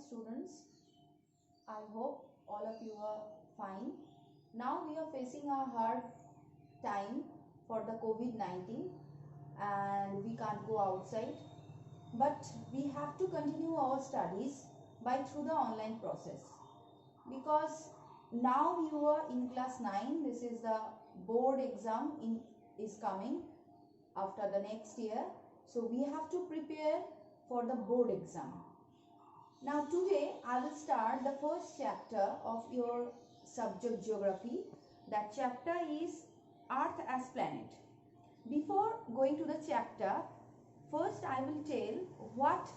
students. I hope all of you are fine. Now we are facing a hard time for the COVID-19 and we can't go outside. But we have to continue our studies through the online process. Because now you are in class 9, this is the board exam is coming after the next year. So we have to prepare for the board exam. Now today I will start the first chapter of your subject geography. That chapter is Earth as Planet. Before going to the chapter, first I will tell what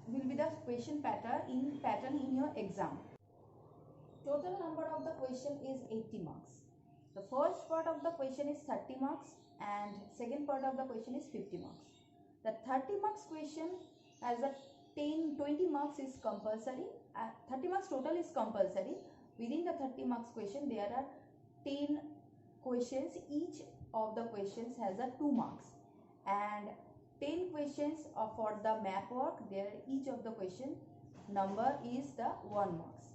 will be the question pattern in your exam. Total number of the question is 80 marks. The first part of the question is 30 marks and second part of the question is 50 marks. The 30 marks question has a 20 marks is compulsory. 30 marks total is compulsory. Within the 30 marks question there are 10 questions. Each of the questions has a 2 marks and 10 questions for the map work. There each of the question number is the 1 marks.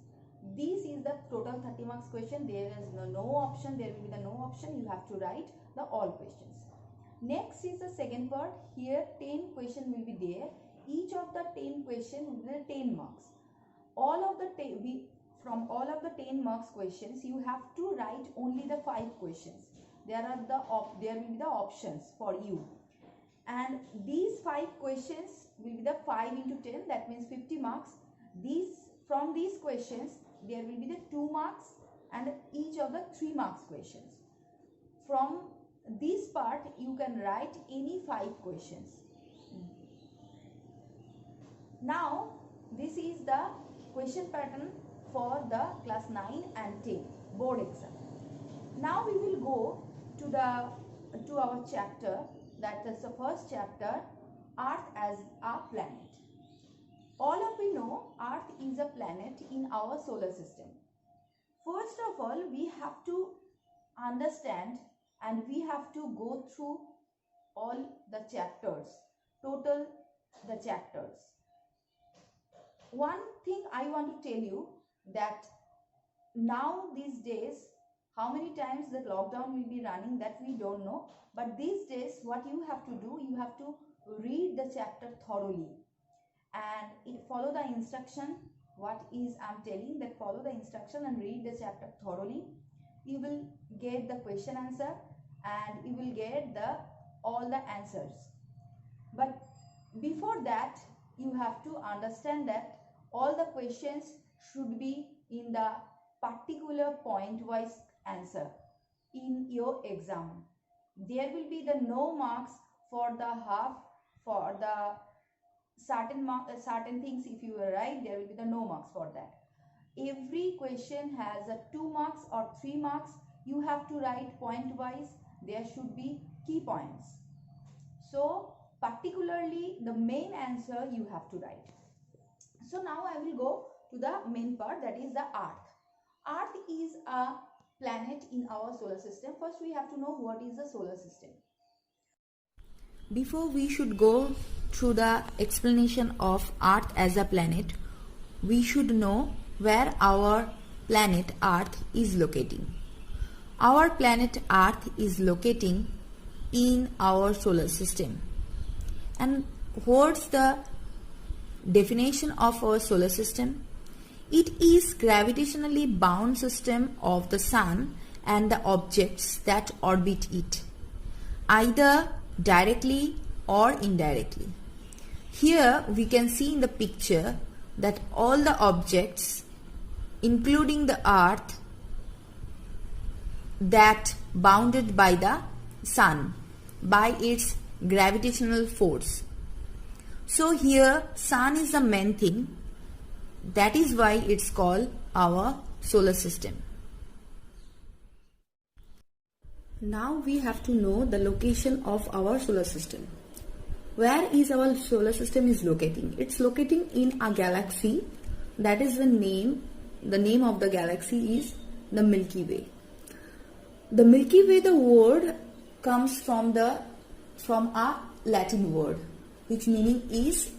This is the total 30 marks question. There is no option. There will be the no option. You have to write the all questions. Next is the second part. Here 10 question will be there. Each of the 10 question will be 10 marks. From all of the 10 marks questions, you have to write only the 5 questions. There will be the options for you. And these 5 questions will be the 5 into 10. That means 50 marks. From these questions, there will be the 2 marks and each of the 3 marks questions. From this part, you can write any 5 questions. Now, this is the question pattern for the class 9 and 10 board exam. Now we will go to our chapter, that is the first chapter, Earth as a Planet. All of we know Earth is a planet in our solar system. First of all, we have to understand and we have to go through all the chapters, total the chapters. One thing I want to tell you that now these days, how many times the lockdown will be running that we don't know. But these days, what you have to do, you have to read the chapter thoroughly and follow the instruction. What is I'm telling, that follow the instruction and read the chapter thoroughly. You will get the question answer and you will get all the answers. But before that, you have to understand that all the questions should be in the particular point wise answer in your exam. There will be the no marks for the half, for the certain things. If you write, there will be the no marks for that. Every question has a 2 marks or 3 marks. You have to write point wise. There should be key points. So particularly the main answer you have to write. So now I will go to the main part, that is the Earth. Earth is a planet in our solar system. First we have to know what is the solar system. Before we should go through the explanation of Earth as a planet, we should know where our planet Earth is locating. Our planet Earth is locating in our solar system. And what's the definition of our solar system? It is gravitationally bound system of the sun and the objects that orbit it, either directly or indirectly. Here we can see in the picture that all the objects, including the Earth, that bounded by the sun by its gravitational force. So here sun is the main thing. That is why it's called our solar system. Now we have to know the location of our solar system. Where is our solar system is locating? It's locating in a galaxy. That is the name of the galaxy is the Milky Way. The Milky Way, the word comes from a Latin word, which meaning is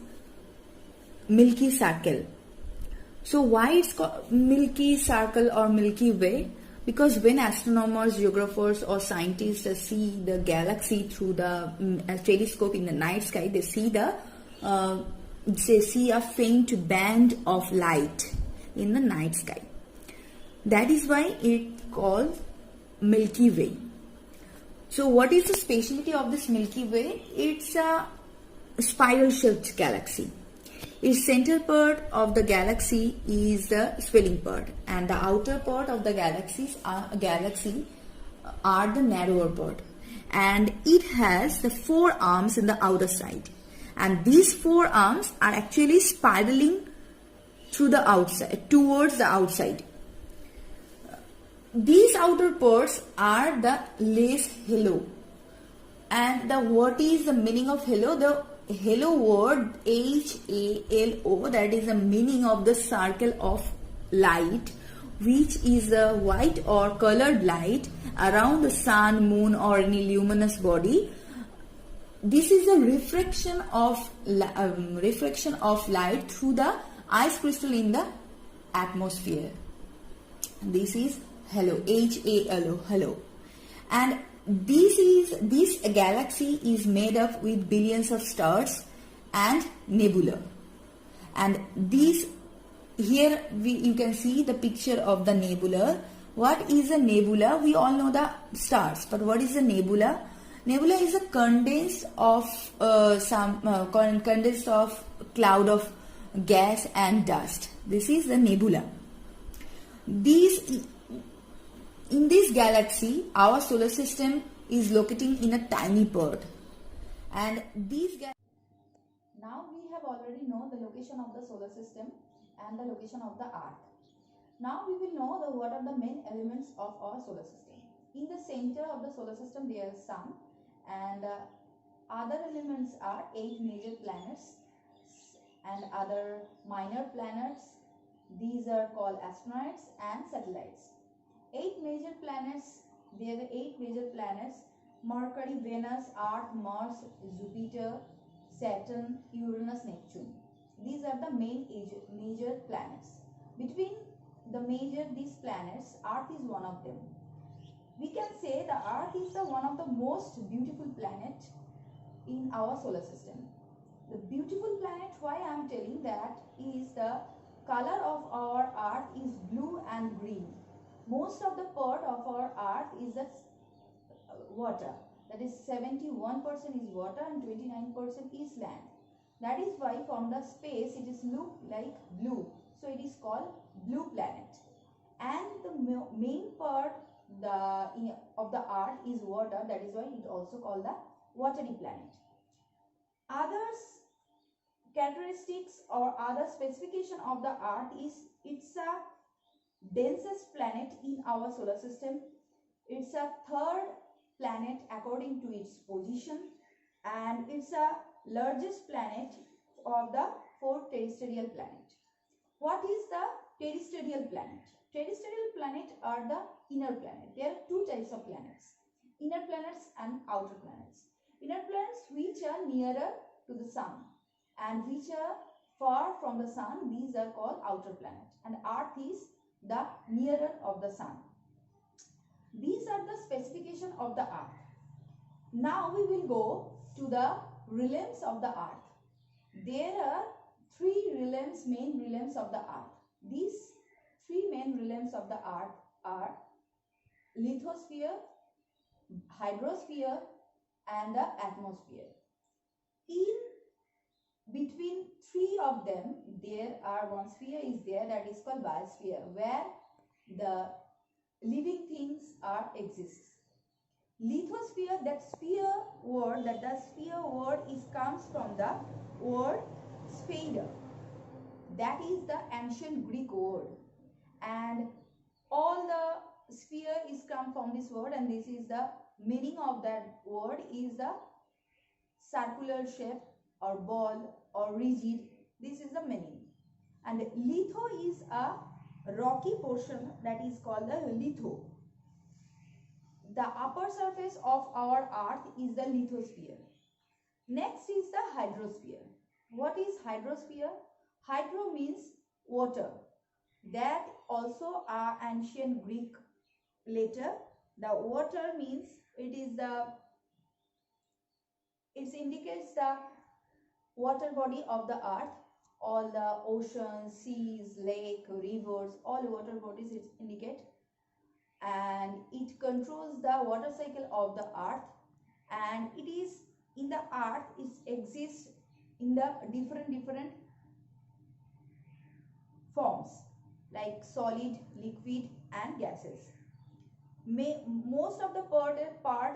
milky circle. So why it's called Milky Circle or Milky Way? Because when astronomers, geographers or scientists see the galaxy through the telescope in the night sky, they see a faint band of light in the night sky. That is why it's called Milky Way. So what is the specialty of this Milky Way? It's a spiral-shaped galaxy. Its center part of the galaxy is the swelling part, and the outer part of the galaxy are the narrower part. And it has the 4 arms in the outer side, and these 4 arms are actually spiraling through the outside, towards the outside. These outer parts are the less halo. And what is the meaning of halo? The halo word, HALO, that is the meaning of the circle of light, which is a white or colored light around the sun, moon or any luminous body. This is a refraction of light through the ice crystal in the atmosphere. This is halo, HALO, halo. And this galaxy is made up with billions of stars and nebula. And here you can see the picture of the nebula. What is a nebula? We all know the stars, but what is a nebula? Nebula is a condensed of cloud of gas and dust. This is the nebula. In this galaxy, our solar system is locating in a tiny part. And now we have already known the location of the solar system and the location of the Earth. Now we will know what are the main elements of our solar system. In the center of the solar system there is Sun, and other elements are 8 major planets and other minor planets. These are called asteroids and satellites. 8 major planets, there are 8 major planets: Mercury, Venus, Earth, Mars, Jupiter, Saturn, Uranus, Neptune. These are the main major planets. Between these planets, Earth is one of them. We can say the Earth is one of the most beautiful planet in our solar system. The beautiful planet, why I am telling that, is the color of our Earth is blue and green. Most of the part of our Earth is water. That is 71% is water and 29% is land. That is why from the space it is look like blue. So it is called blue planet. And the main part of the Earth is water. That is why it also called the watery planet. Others characteristics or other specification of the Earth is it's a densest planet in our solar system. It's a 3rd planet according to its position, and it's a largest planet of the 4 terrestrial planet. What is the terrestrial planet? Terrestrial planet are the inner planet. There are 2 types of planets: inner planets and outer planets. Inner planets which are nearer to the sun and which are far from the sun, these are called outer planet, and Earth is the nearer of the sun. These are the specification of the Earth. Now we will go to the realms of the Earth. There are 3 realms, main realms of the Earth. These 3 main realms of the Earth are lithosphere, hydrosphere and the atmosphere. In between 3 of them, there are one sphere is there, that is called biosphere, where the living things exist. Lithosphere, that sphere word comes from the word sphaera. That is the ancient Greek word, and all the sphere is come from this word, and this is the meaning of that word is the circular shape or ball or rigid. This is the meaning. And litho is a rocky portion, that is called the litho. The upper surface of our Earth is the lithosphere. Next is the hydrosphere. What is hydrosphere? Hydro means water That also are ancient Greek letter. The water means it indicates the water body of the earth. All the oceans, seas, lake, rivers, all water bodies it indicate, and it controls the water cycle of the earth, and it is in the earth, it exists in the different forms like solid, liquid and gases. Most of the part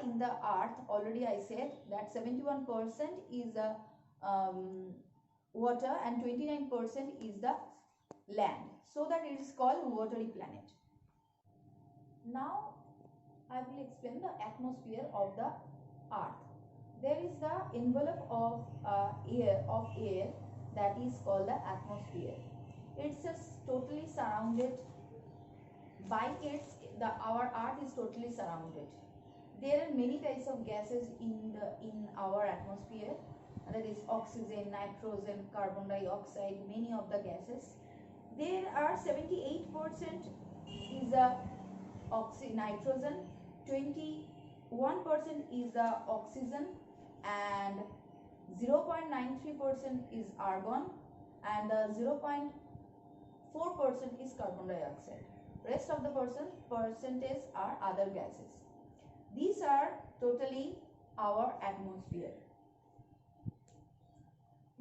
in the earth, already I said that 71% is the water and 29% is the land, so that it is called watery planet. Now I will explain the atmosphere of the earth. There is the envelope of air that is called the atmosphere. It's just totally surrounded by our earth is totally surrounded. There are many types of gases in our atmosphere, that is oxygen, nitrogen, carbon dioxide, many of the gases. There are 78% is the nitrogen, 21% is the oxygen, and 0.93% is argon, and 0.4% is carbon dioxide. Rest of the percentage are other gases. These are totally our atmosphere.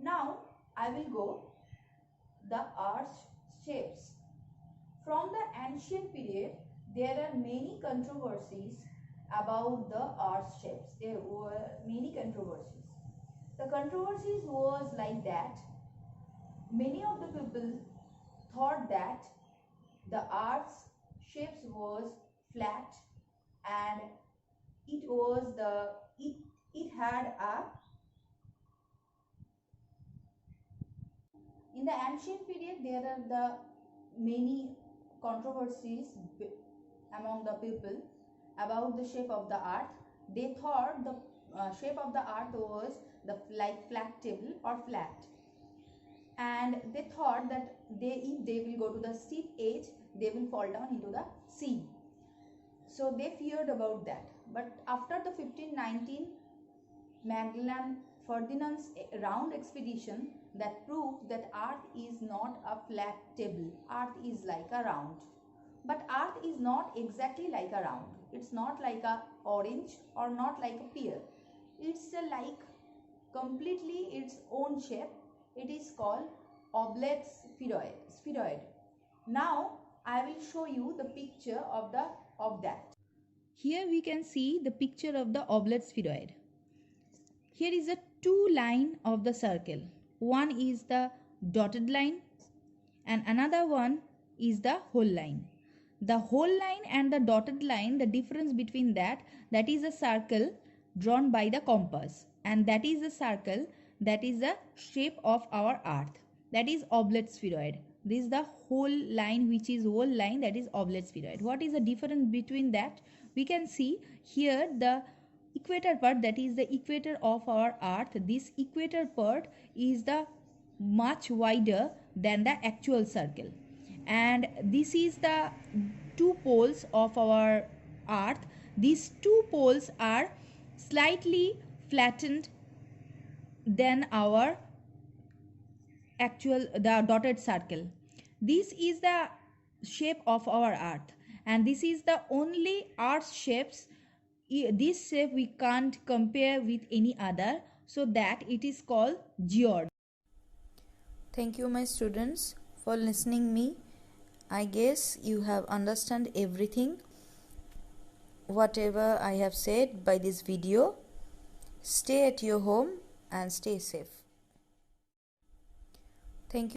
Now I will go the earth's shapes. From the ancient period, there are many controversies about the earth's shapes. There were many controversies. The controversies was like that. Many of the people thought that the earth's shapes was flat, and it had a, in the ancient period there are the many controversies among the people about the shape of the earth. They thought the shape of the earth was like flat table or flat, and they thought that if they will go to the steep edge, they will fall down into the sea. So they feared about that. But after the 1519 Magellan Ferdinand's round expedition, that proved that earth is not a flat table, earth is like a round. But earth is not exactly like a round. It's not like a orange or not like a pear. It's like completely its own shape. It is called oblate spheroid. Now I will show you the picture of that. Here we can see the picture of the oblate spheroid. Here is a two line of the circle. One is the dotted line and another one is the whole line. The whole line and the dotted line, the difference between that is a circle drawn by the compass, and that is a circle that is the shape of our earth, that is oblate spheroid. This is the whole line, which is whole line, that is oblate spheroid. What is the difference between that? We can see here the equator part, that is the equator of our earth. This equator part is the much wider than the actual circle, and this is the two poles of our earth. These two poles are slightly flattened than our the dotted circle. This is the shape of our earth, and this is the only earth shapes. This shape we can't compare with any other, so that it is called geode. Thank you, my students, for listening me. I guess you have understand everything whatever I have said by this video. Stay at your home and stay safe. Thank you.